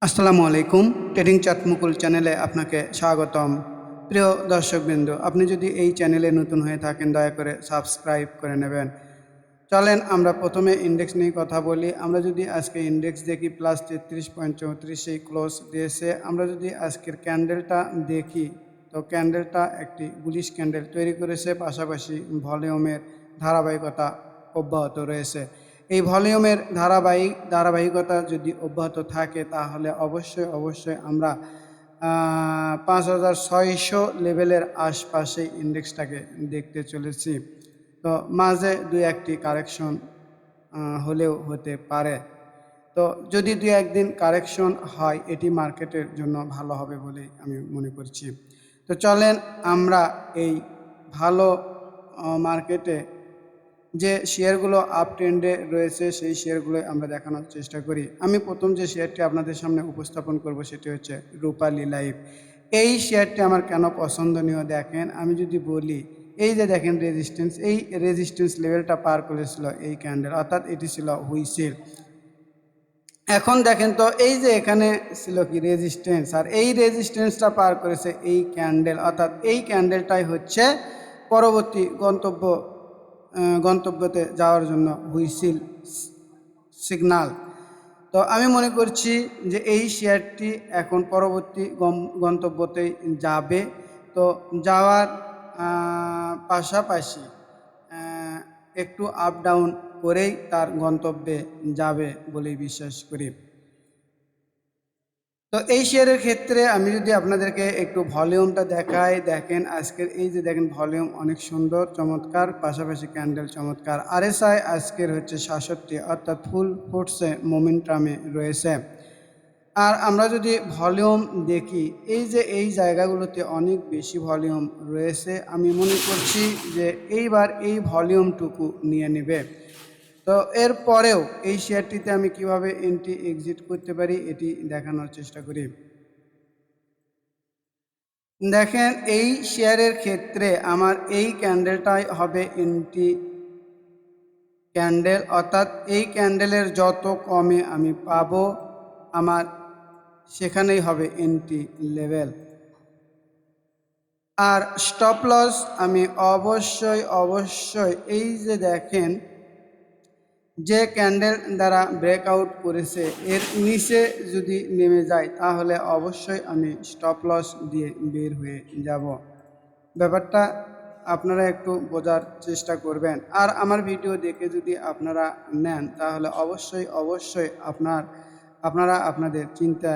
আসসালামু আলাইকুম। ট্রেডিং চাঁদ মুকুল চ্যানেলে আপনাকে স্বাগতম। প্রিয় দর্শকবৃন্দ, আপনি যদি এই চ্যানেলে নতুন হয়ে থাকেন দয়া করে সাবস্ক্রাইব করে নেবেন। চলেন আমরা প্রথমে ইন্ডেক্স নিয়ে কথা বলি। আমরা যদি আজকে ইন্ডেক্স দেখি +33.34 সেই ক্লোজ দিয়েছে। আমরা যদি আজকের ক্যান্ডেলটা দেখি তো ক্যান্ডেলটা একটি বুলিশ ক্যান্ডেল তৈরি করেছে, পাশাপাশি ভলিউমের ধারাবাহিকতা অব্যাহত রয়েছে। এই ভলিউমের ধারাবাহিকতা যদি অব্যাহত থাকে তাহলে অবশ্যই আমরা 5600 লেভেলের আশপাশে ইন্ডেক্সটাকে দেখতে চলেছি। তো মাঝে দুই একটি কারেকশন হলেও হতে পারে। তো যদি দুই একদিন কারেকশন হয় এটি মার্কেটের জন্য ভালো হবে বলে আমি মনে করছি। তো চলেন আমরা এই ভালো মার্কেটে যে শেয়ারগুলো আপ ট্রেন্ডে রয়েছে সেই শেয়ারগুলোই আমরা দেখানোর চেষ্টা করি। আমি প্রথম যে শেয়ারটি আপনাদের সামনে উপস্থাপন করব সেটি হচ্ছে রূপালী লাইফ। এই শেয়ারটি আমার কেন পছন্দনীয় দেখেন, আমি যদি বলি এই যে দেখেন রেজিস্ট্যান্স, এই রেজিস্ট্যান্স লেভেলটা পার করেছিল এই ক্যান্ডেল, অর্থাৎ এটি ছিল হুইসেল। এখন দেখেন তো এই যে এখানে ছিল কি রেজিস্ট্যান্স, আর এই রেজিস্ট্যান্সটা পার করেছে এই ক্যান্ডেল, অর্থাৎ এই ক্যান্ডেলটাই হচ্ছে পরবর্তী গন্তব্যতে যাওয়ার জন্য হুইসেল সিগনাল। তো আমি মনে করছি যে এই শেয়ারটি এখন পরবর্তী গন্তব্যতেই যাবে। তো যাওয়ার পাশাপাশি একটু আপ ডাউন করেই তার গন্তব্যে যাবে বলেই বিশ্বাস করি। তো এই শেয়ারের ক্ষেত্রে আমি যদি আপনাদেরকে একটু ভলিউমটা দেখাই, দেখেন আজকের এই যে দেখেন ভলিউম অনেক সুন্দর চমৎকার, পাশাপাশি ক্যান্ডেল চমৎকার। আরএসআই আজকের হচ্ছে 66, অর্থাৎ ফুল ফোর্সে মোমেন্টামে রয়েছে। আর আমরা যদি ভলিউম দেখি এই যে এই জায়গাগুলোতে অনেক বেশি ভলিউম রয়েছে, আমি মনে করছি যে এইবার এই ভলিউমটুকু নিয়ে নেবে। তো এরপরেও এই শেয়ারটিতে আমি কিভাবে এন্ট্রি এক্সিট করতে পারি এটি দেখানোর চেষ্টা করি। দেখেন এই শেয়ারের ক্ষেত্রে আমার এই ক্যান্ডেলটাই হবে এন্ট্রি ক্যান্ডেল, অর্থাৎ এই ক্যান্ডেলের যত কমে আমি পাবো আমার সেখানেই হবে এন্ট্রি লেভেল। আর স্টপ লস আমি অবশ্যই এই যে দেখেন যে ক্যান্ডেল দ্বারা ব্রেকআউট করেছে এর নিচে যদি নেমে যায় তাহলে অবশ্যই আমি স্টপ লস দিয়ে বের হয়ে যাব। ব্যাপারটা আপনারা একটু বোঝার চেষ্টা করবেন। আর আমার ভিডিও দেখে যদি আপনারা নেন তাহলে অবশ্যই আপনারা আপনাদের চিন্তা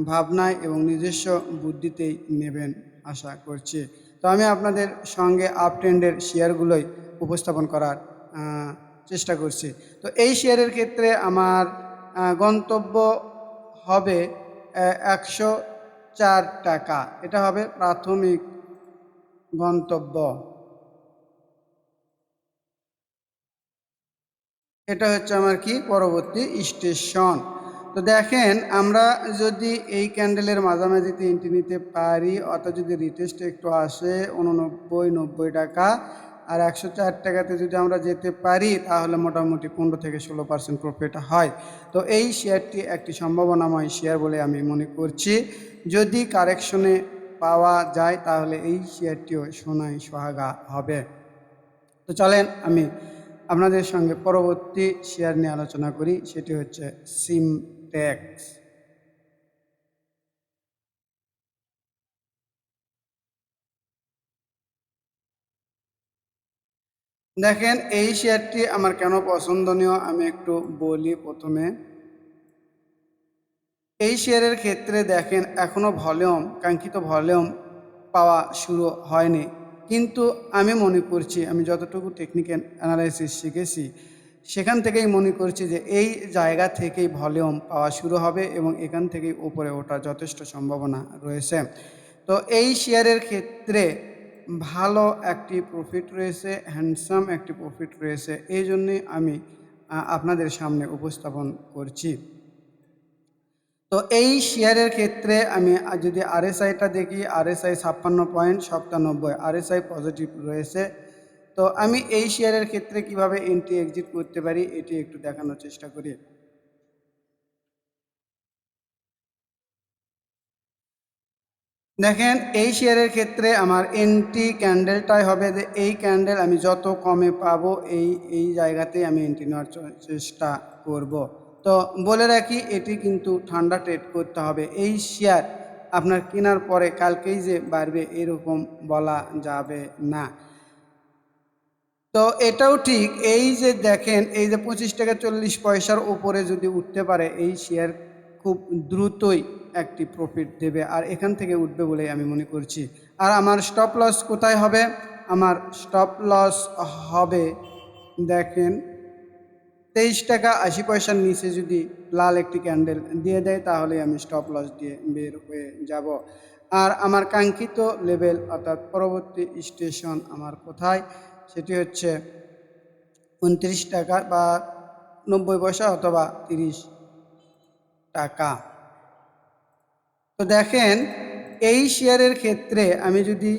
ভাবনায় এবং নিজস্ব বুদ্ধিতেই নেবেন আশা করছি। তো আমি আপনাদের সঙ্গে আপ ট্রেন্ডের শেয়ারগুলোই উপস্থাপন করার চেষ্টা করছি। তো এই শেয়ারের ক্ষেত্রে আমার গন্তব্য হবে 104 টাকা, এটা হবে প্রাথমিক গন্তব্য। এটা হচ্ছে আমার কি পরবর্তী স্টেশন। তো দেখেন আমরা যদি এই ক্যান্ডেলের মাঝামাঝিতে এন্ট্রি নিতে পারি, অর্থাৎ যদি রিটেস্ট একটু আসে 89-90 টাকা, আর 104 টাকাতে যদি আমরা যেতে পারি তাহলে মোটামুটি 15-16% প্রফিট হয়। তো এই শেয়ারটি একটি সম্ভাবনাময় শেয়ার বলে আমি মনে করছি। যদি কারেকশনে পাওয়া যায় তাহলে এই শেয়ারটিও সোনায় সোহাগা হবে। তো চলেন আমি আপনাদের সঙ্গে পরবর্তী শেয়ার নিয়ে আলোচনা করি, সেটি হচ্ছে সিমটেক্স। দেখেন এই শেয়ারটি আমার কেন পছন্দনীয় আমি একটু বলি প্রথমে। এই শেয়ারের ক্ষেত্রে দেখেন এখনও কাঙ্ক্ষিত ভলিউম পাওয়া শুরু হয়নি, কিন্তু আমি মনে করছি আমি যতটুকু টেকনিক্যাল অ্যানালাইসিস শিখেছি সেখান থেকেই মনে করছি যে এই জায়গা থেকেই ভলিউম পাওয়া শুরু হবে এবং এখান থেকেই উপরে ওঠার যথেষ্ট সম্ভাবনা রয়েছে। তো এই শেয়ারের ক্ষেত্রে ভালো একটি প্রফিট রয়েছে, হ্যান্ডসাম একটি প্রফিট রয়েছে, এই জন্যে আমি আপনাদের সামনে উপস্থাপন করছি। তো এই শেয়ারের ক্ষেত্রে আমি যদি আরএসআইটা দেখি, আরএসআই 56.97, আরএসআই পজিটিভ রয়েছে। তো আমি এই শেয়ারের ক্ষেত্রে কিভাবে এন্ট্রি এক্সিট করতে পারি এটি একটু দেখানোর চেষ্টা করি। দেখেন এই শেয়ারের ক্ষেত্রে আমার এন্ট্রি ক্যান্ডেলটাই হবে যে এই ক্যান্ডেল আমি যত কমে পাবো এই জায়গাতেই আমি এন্ট্রি নেওয়ার চেষ্টা করব। তো বলে রাখি এটি কিন্তু ঠান্ডা ট্রেড করতে হবে। এই শেয়ার আপনার কেনার পরে কালকেই যে বাড়বে এরকম বলা যাবে না। তো এটাও ঠিক, এই যে দেখেন এই যে 25 টাকা 40 পয়সার উপরে যদি উঠতে পারে এই শেয়ার খুব দ্রুতই একটি প্রফিট দেবে, আর এখান থেকে উঠবে বলে আমি মনে করছি। আর আমার স্টপ লস কোথায় হবে? আমার স্টপ লস হবে দেখেন 23 টাকা 80 পয়সার নিচে যদি লাল একটি ক্যান্ডেল দিয়ে দেয় তাহলে আমি স্টপ লস দিয়ে বের হয়ে যাব। আর আমার কাঙ্ক্ষিত লেভেল অর্থাৎ পরবর্তী স্টেশন আমার কোথায়, সেটি হচ্ছে 29 টাকা বা 90 পয়সা অথবা 30 টাকা। তো দেখেন এই শেয়ারের ক্ষেত্রে আমি যদি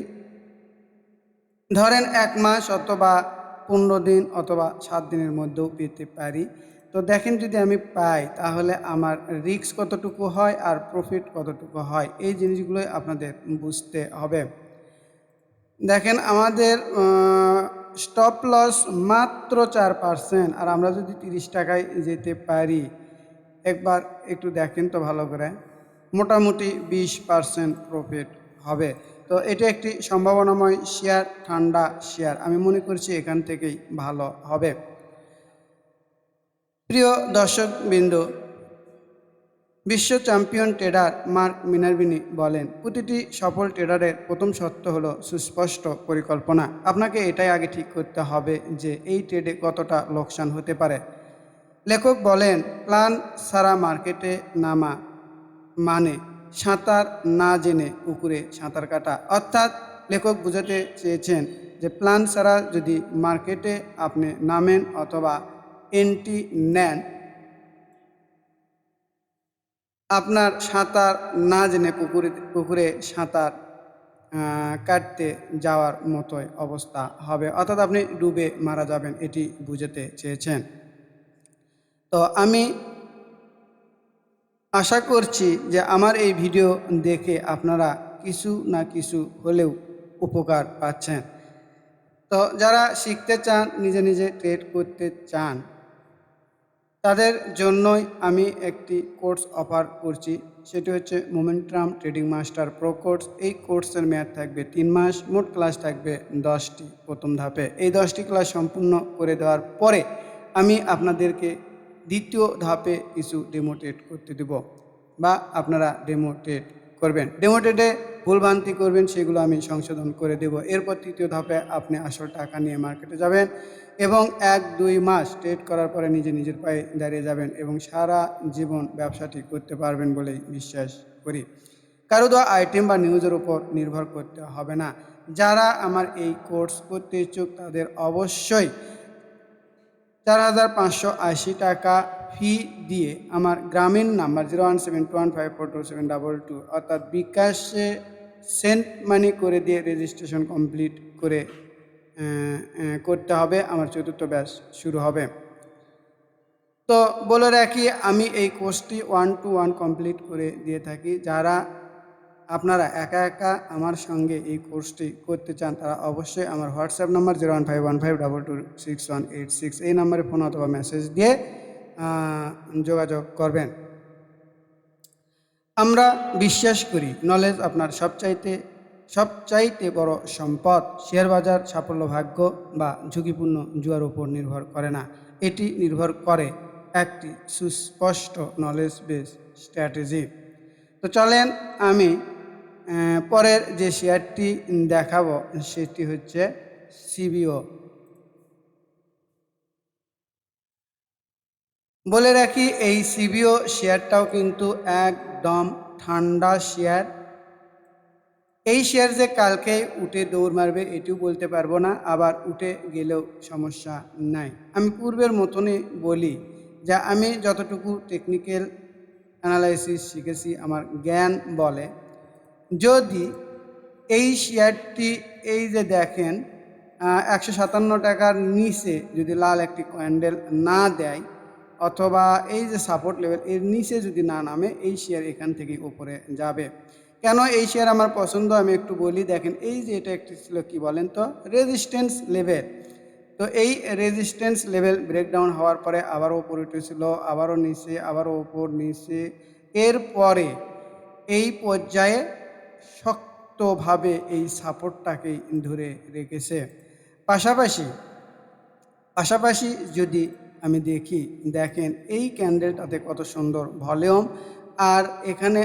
ধরেন 1 মাস অথবা 15 দিন অথবা 7 দিনের মধ্যেও পেতে পারি, তো দেখেন যদি আমি পাই তাহলে আমার রিস্ক কতটুকু হয় আর প্রফিট কতটুকু হয় এই জিনিসগুলোই আপনাদের বুঝতে হবে। দেখেন আমাদের স্টপ লস মাত্র 4%, আর আমরা যদি 30 টাকায় যেতে পারি, একবার একটু দেখেন তো ভালো করে, মোটামুটি 20% প্রফিট হবে। তো এটা একটি সম্ভাবনাময় শেয়ার, ঠান্ডা শেয়ার, আমি মনে করছি এখান থেকেই ভালো হবে। প্রিয় দর্শকবৃন্দ, বিশ্ব চ্যাম্পিয়ন ট্রেডার মার্ক মিনারভিনি বলেন, প্রতিটি সফল ট্রেডারের প্রথম শর্ত হলো সুস্পষ্ট পরিকল্পনা। আপনাকে এটাই আগে ঠিক করতে হবে যে এই ট্রেডে কতটা লোকসান হতে পারে। লেখক বলেন, প্ল্যান ছাড়া মার্কেটে নামা মানে সাঁতার না জেনে পুকুরে সাঁতার কাটা। অর্থাৎ লেখক বোঝাতে চেয়েছেন যে প্ল্যান ছাড়া যদি মার্কেটে আপনি নামেন অথবা এন্ট্রি নেন, আপনার সাঁতার না জেনে পুকুরে সাঁতার কাটতে যাওয়ার মতোই অবস্থা হবে, অর্থাৎ আপনি ডুবে মারা যাবেন, এটি বুঝাতে চেয়েছেন। তো আমি আশা করছি যে আমার এই ভিডিও দেখে আপনারা কিছু না কিছু হলেও উপকার পাচ্ছেন। তো যারা শিখতে চান, নিজে নিজে ট্রেড করতে চান, তাদের জন্যই আমি একটি কোর্স অফার করছি, সেটি হচ্ছে momentum trading master pro course. এই কোর্সের মেয়াদ থাকবে 3 মাস, মোট ক্লাস থাকবে 10টি প্রথম ধাপে। এই 10টি ক্লাস সম্পূর্ণ করে দেওয়ার পরে আমি আপনাদেরকে দ্বিতীয় ধাপে কিছু ডেমো ট্রেড করতে দেব, বা আপনারা ডেমো ট্রেড করবেন। ডেমো ট্রেডে ভুলভ্রান্তি করবেন, সেগুলো আমি সংশোধন করে দেব। এরপর তৃতীয় ধাপে আপনি আসল টাকা নিয়ে মার্কেটে যাবেন এবং 1-2 মাস ট্রেড করার পরে নিজের পায়ে দাঁড়িয়ে যাবেন এবং সারা জীবন ব্যবসাটি করতে পারবেন বলেই বিশ্বাস করি। কারো দেওয়া আইটেম বা নিউজের উপর নির্ভর করতে হবে না। যারা আমার এই কোর্স করতে ইচ্ছুক তাদের অবশ্যই 4,580 টাকা ফি দিয়ে আমার গ্রামীণ নাম্বার 01721542722 অর্থাৎ বিকাশে সেন্ট মানি করে দিয়ে রেজিস্ট্রেশন কমপ্লিট করে করতে হবে। আমার চতুর্থ ব্যাচ শুরু হবে। তো বলে রাখি, আমি এই কোর্সটি 1-to-1 কমপ্লিট করে দিয়ে থাকি। যারা আপনারা একা একা আমার সঙ্গে এই কোর্সটি করতে চান তারা অবশ্যই আমার হোয়াটসঅ্যাপ নাম্বার 01515226186 এই নাম্বারে ফোন অথবা মেসেজ দিয়ে যোগাযোগ করবেন। আমরা বিশ্বাস করি নলেজ আপনার সবচাইতে বড় সম্পদ। শেয়ার বাজার সাফল্য ভাগ্য বা ঝুঁকিপূর্ণ জুয়ার উপর নির্ভর করে না, এটি নির্ভর করে একটি সুস্পষ্ট নলেজ বেস স্ট্র্যাটেজি। তো চলেন আমি পরের যে শেয়ারটি দেখাবো সেটি হচ্ছে সিবিও। বলে রাখি এই সিবিও শেয়ারটাও কিন্তু একদম ঠান্ডা শেয়ার। এই শেয়ার যে কালকে উঠে দৌড় মারবে এটিও বলতে পারবো না, আবার উঠে গেলেও সমস্যা নাই। আমি পূর্বের মতনই বলি যে আমি যতটুকু টেকনিক্যাল অ্যানালাইসিস শিখেছি আমার জ্ঞান বলে, যদি এই শেয়ারটি এই যে দেখেন 157 টাকার নিচে যদি লাল একটি ক্যান্ডেল না দেয় অথবা এই যে সাপোর্ট লেভেল এর নিচে যদি না নামে, এই শেয়ার এখান থেকে উপরে যাবে। কেন এই শেয়ার আমার পছন্দ আমি একটু বলি। দেখেন এই যে এটা একটি ছিল কি বলেন তো রেজিস্ট্যান্স লেভেল। তো এই রেজিস্ট্যান্স লেভেল ব্রেকডাউন হওয়ার পরে আবারও উপরে উঠেছিল, আবারও নিচে, আবারও উপর নিচে। এরপরে এই পর্যায়ে শক্তভাবে এই সাপোর্টটাকেই ধরে রেখেছে। পাশাপাশি পাশাপাশি যদি আমি দেখি, দেখেন এই ক্যান্ডেলটাতে কত সুন্দর ভলিউম। আর এখানে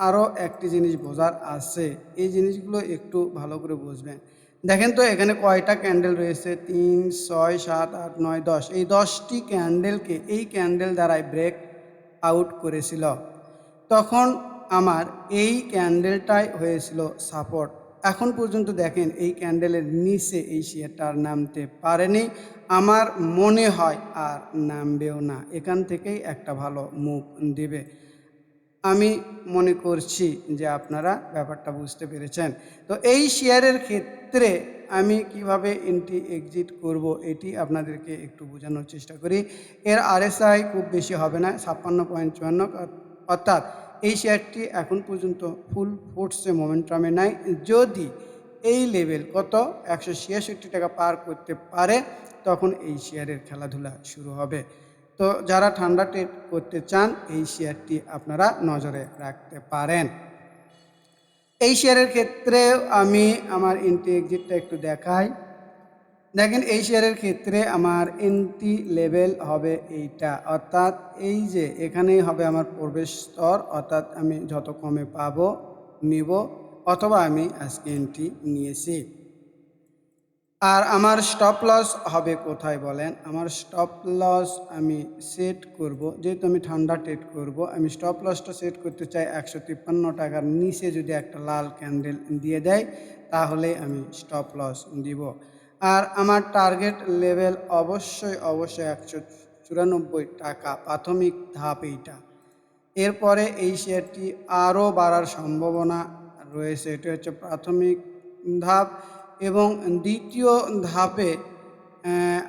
আরও একটি জিনিস বোঝার আছে, এই জিনিসগুলো একটু ভালো করে বুঝবেন। দেখেন তো এখানে কয়টা ক্যান্ডেল রয়েছে, 3, 6, 7, 8, 9, 10। এই 10টি ক্যান্ডেলকে এই ক্যান্ডেল দ্বারাই ব্রেক আউট করেছিল। তখন আমার এই ক্যান্ডেলটাই হয়েছিল সাপোর্ট। এখন পর্যন্ত দেখেন এই ক্যান্ডেলের নিচে এই শেয়ারটা আর নামতে পারেনি, আমার মনে হয় আর নামবেও না। এখান থেকেই একটা ভালো মুভ দেবে আমি মনে করছি যে আপনারা ব্যাপারটা বুঝতে পেরেছেন। তো এই শেয়ারের ক্ষেত্রে আমি কিভাবে এন্ট্রি এক্সিট করব এটি আপনাদেরকে একটু বোঝানোর চেষ্টা করি। এর আরএসআই খুব বেশি হবে না, 56.54। অর্থাৎ এই শেয়ারটি এখন পর্যন্ত ফুল ফোর্সে মোমেন্টামে নাই। যদি এই লেভেল কত 166 টাকা পার করতে পারে তখন এই শেয়ারের খেলাধুলা শুরু হবে। তো যারা ঠান্ডা ট্রেড করতে চান এই শেয়ারটি আপনারা নজরে রাখতে পারেন। এই শেয়ারের ক্ষেত্রে আমি আমার এন্ট্রি এক্সিটটা একটু দেখাই। দেখেন এই শেয়ারের ক্ষেত্রে আমার এন্ট্রি লেভেল হবে এইটা, অর্থাৎ এই যে এখানেই হবে আমার প্রবেশ স্তর। অর্থাৎ আমি যত কমে পাবো নিব, অথবা আমি আজকে এন্ট্রি নিয়েছি। আর আমার স্টপ লস হবে কোথায় বলেন? আমার স্টপ লস আমি সেট করব, যেহেতু আমি ঠান্ডা ট্রেড করব, আমি স্টপ লসটা সেট করতে চাই 153 টাকার নিচে যদি একটা লাল ক্যান্ডেল দিয়ে দেয় তাহলে আমি স্টপ লস দিব। আর আমার টার্গেট লেভেল অবশ্যই 194 টাকা, প্রাথমিক ধাপ এইটা। এরপরে এই শেয়ারটি আরও বাড়ার সম্ভাবনা রয়েছে, এটি হচ্ছে প্রাথমিক ধাপ। এবং দ্বিতীয় ধাপে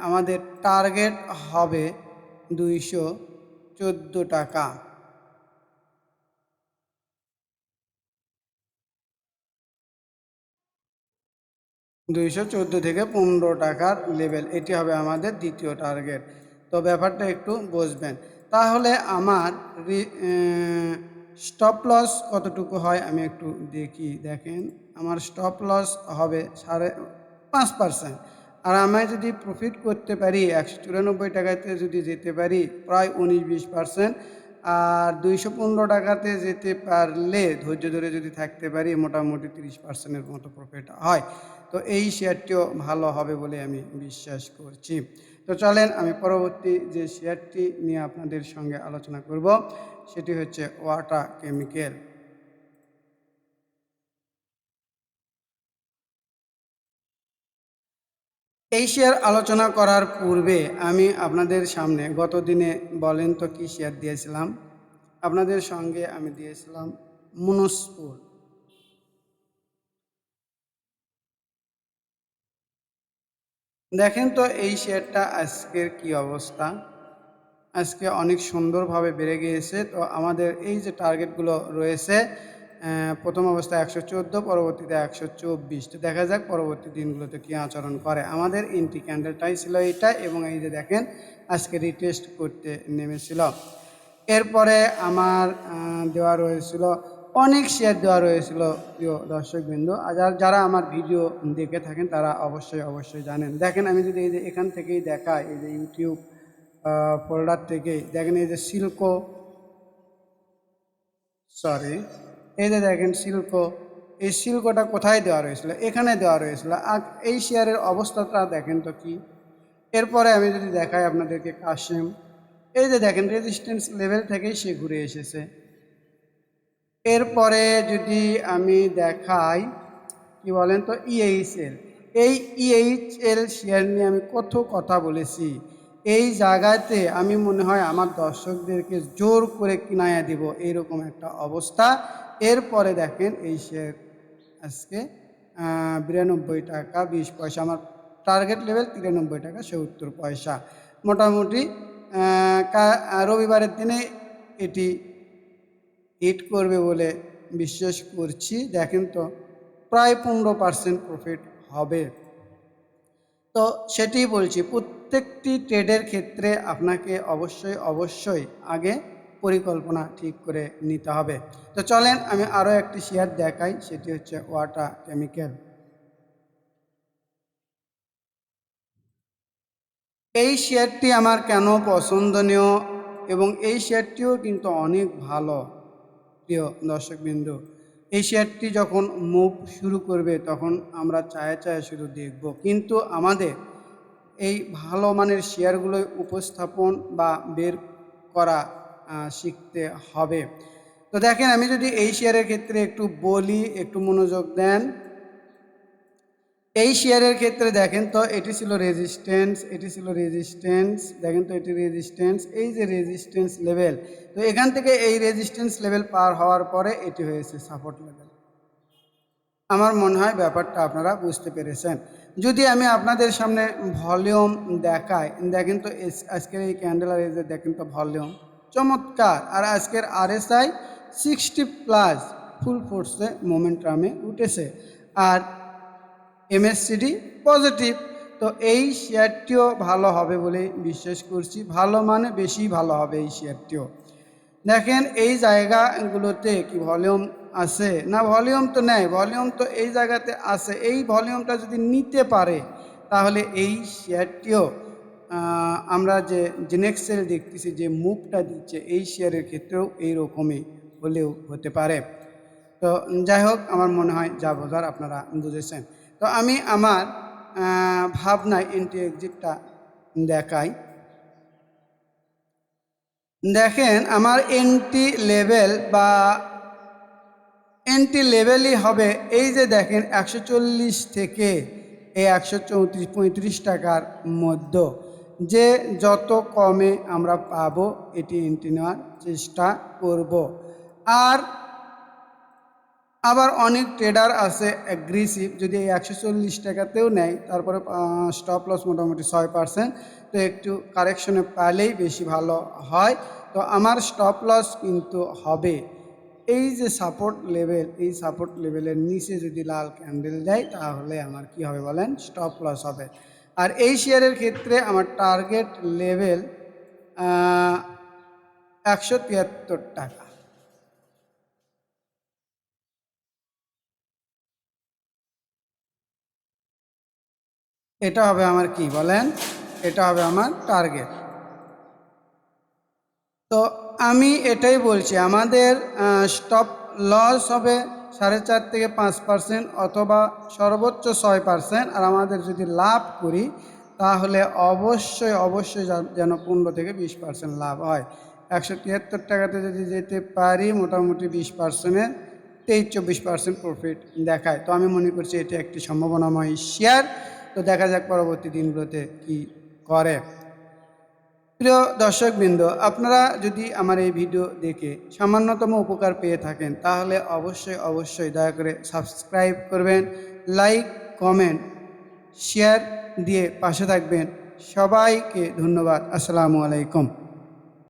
আমাদের টার্গেট হবে 214 টাকা। 214 থেকে 15 টাকার লেভেল, এটি হবে আমাদের দ্বিতীয় টার্গেট। তো ব্যাপারটা একটু বুঝবেন। তাহলে আমার স্টপ লস কতটুকু হয় আমি একটু দেখি। দেখেন আমার স্টপ লস হবে 5.5%। আর আমি যদি প্রফিট করতে পারি 194 টাকাতে যদি যেতে পারি প্রায় 19-20%। আর 215 টাকাতে যেতে পারলে ধৈর্য ধরে যদি থাকতে পারি মোটামুটি 30%-এর মতো প্রফিট হয়। তো এই শেয়ারটিও ভালো হবে বলে আমি বিশ্বাস করছি। তো চলেন আমি পরবর্তী যে শেয়ারটি নিয়ে আপনাদের সঙ্গে আলোচনা করব সেটি হচ্ছে ওয়াটা কেমিক্যাল। এই শেয়ার আলোচনা করার পূর্বে আমি আপনাদের সামনে গত দিনে বলেন তো কি শেয়ার দিয়েছিলাম? আপনাদের সঙ্গে আমি দিয়েছিলাম মুনসপুর। দেখেন তো এই শেয়ারটা আজকের কি অবস্থা। আজকে অনেক সুন্দরভাবে বেড়ে গিয়েছে। তো আমাদের এই যে টার্গেটগুলো রয়েছে, প্রথম অবস্থায় 114, পরবর্তীতে 124। তো দেখা যাক পরবর্তী দিনগুলোতে কী আচরণ করে। আমাদের এন্ট্রি ক্যান্ডেলটাই ছিল এইটা, এবং এই যে দেখেন আজকে রিটেস্ট করতে নেমেছিল। এরপরে আমার দেওয়া রয়েছিল অনেক শেয়ার দেওয়া রয়েছিল প্রিয় দর্শকবৃন্দ। আর যারা আমার ভিডিও দেখে থাকেন তারা অবশ্যই জানেন। দেখেন আমি যদি এই যে এখান থেকেই দেখাই, এই যে ইউটিউব ফোল্ডার থেকে দেখেন এই যে সিল্কো, সরি, এই যে দেখেন সিল্কো, এই সিল্কোটা কোথায় দেওয়া রয়েছিল? এখানে দেওয়া রয়েছিল। আর এই শেয়ারের অবস্থাটা দেখেন তো কি। এরপরে আমি যদি দেখাই আপনাদেরকে কাশেম, এই যে দেখেন রেজিস্ট্যান্স লেভেল থেকেই সে ঘুরে এসেছে। এরপরে যদি আমি দেখাই কি বলেন তো ইএইচএল, এই ইএইচএল শেয়ার নিয়ে আমি কত কথা বলেছি। এই জায়গাতে আমি মনে হয় আমার দর্শকদেরকে জোর করে কিনায়া দিব এইরকম একটা অবস্থা। এরপরে দেখেন এই শেয়ার আজকে 92 টাকা 20 পয়সা, আমার টার্গেট লেভেল 93 টাকা 70 পয়সা। মোটামুটি রবিবারের দিনে এটি হিট করবে বলে বিশ্বাস করছি। দেখেন তো প্রায় 15% প্রফিট হবে। তো সেটি বলছি, প্রত্যেকটি ট্রেডের ক্ষেত্রে আপনাকে অবশ্যই আগে পরিকল্পনা ঠিক করে নিতে হবে। তো চলেন আমি আরও একটি শেয়ার দেখাই, সেটি হচ্ছে ওয়াটা কেমিক্যাল। এই শেয়ারটি আমার কেন পছন্দনীয় এবং এই শেয়ারটিও কিন্তু অনেক ভালো। প্রিয় দর্শকবৃন্দ, এই শেয়ারটি যখন মুভ শুরু করবে তখন আমরা চায়ে শুধু দেখব, কিন্তু আমাদের এই ভালো মানের শেয়ারগুলোই উপস্থাপন বা বের করা শিখতে হবে। তো দেখেন, আমি যদি এই শেয়ারের ক্ষেত্রে একটু বলি, একটু মনোযোগ দেন। এই শেয়ারের ক্ষেত্রে দেখেন তো এটি ছিল রেজিস্ট্যান্স, দেখেন তো এটি রেজিস্ট্যান্স, এই যে রেজিস্ট্যান্স লেভেল। তো এখান থেকে এই রেজিস্ট্যান্স লেভেল পার হওয়ার পরে এটি হয়েছে সাপোর্ট লেভেল। আমার মনে হয় ব্যাপারটা আপনারা বুঝতে পেরেছেন। যদি আমি আপনাদের সামনে ভলিউম দেখাই, দেখেন তো আজকের এই ক্যান্ডেল আর এই যে দেখেন তো ভলিউম চমৎকার। আর আজকের RSI 60+ ফুল ফোর্সে মোমেন্টামে উঠেছে, আর MACD পজিটিভ। তো এই শেয়ারটিও ভালো হবে বলে বিশ্বাস করছি, ভালো মানে বেশি ভালো হবে এই শেয়ারটিও। দেখেন এই জায়গাগুলোতে কি ভলিউম আছে না? ভলিউম তো নেয়, ভলিউম তো এই জায়গাতে আছে। এই ভলিউমটা যদি নিতে পারে তাহলে এই শেয়ারটিও আমরা যে নেক্সট সেল দেখতেছি, যে মুভটা দিচ্ছে, এই শেয়ারের ক্ষেত্রেও এইরকমই হলেও হতে পারে। তো যাই হোক, আমার মনে হয় যা বোঝার আপনারা বুঝেছেন। তো আমি আমার ভাবনায় এন্ট্রি এক্সিটটা দেখাই। দেখেন আমার এন্ট্রি লেভেলই হবে এই যে দেখেন 140 থেকে এই 134-35 টাকার মধ্যে, যে যত কমে আমরা পাবো এটি এন্ট্রি নেওয়ার চেষ্টা করব। আর আবার অনেক ট্রেডার আছে অ্যাগ্রেসিভ, যদি এই 140 টাকাতেও নেয় তারপরে স্টপ লস মোটামুটি 6%। তো একটু কারেকশনে পাইলেই বেশি ভালো হয়। তো আমার স্টপ লস কিন্তু হবে এই যে সাপোর্ট লেভেল, এই সাপোর্ট লেভেলের নিচে যদি লাল ক্যান্ডেল দেয় তাহলে আমার কি হবে বলেন? স্টপ লস হবে। আর এই শেয়ারের ক্ষেত্রে আমার টার্গেট লেভেল 173 টাকা। এটা হবে আমার কি বলেন? এটা হবে আমার টার্গেট। তো আমি এটাই বলছি, আমাদের স্টপ লস হবে 4.5 থেকে 5% অথবা সর্বোচ্চ 6%। আর আমাদের যদি লাভ করি তাহলে অবশ্যই যেন 15 থেকে 20% লাভ হয়। 173 টাকাতে যদি যেতে পারি মোটামুটি 20%-এর 23-24% প্রফিট দেখায়। তো আমি মনে করছি এটি একটি সম্ভাবনাময় শেয়ার। তো দেখা যাক পরবর্তী দিনগুলোতে কি করে। প্রিয় দর্শকবৃন্দ, আপনারা যদি আমার এই ভিডিও দেখে সামান্যতম উপকার পেয়ে থাকেন তাহলে অবশ্যই দয়া করে সাবস্ক্রাইব করবেন, লাইক, কমেন্ট, শেয়ার দিয়ে পাশে থাকবেন। সবাইকে ধন্যবাদ। আসসালামু আলাইকুম।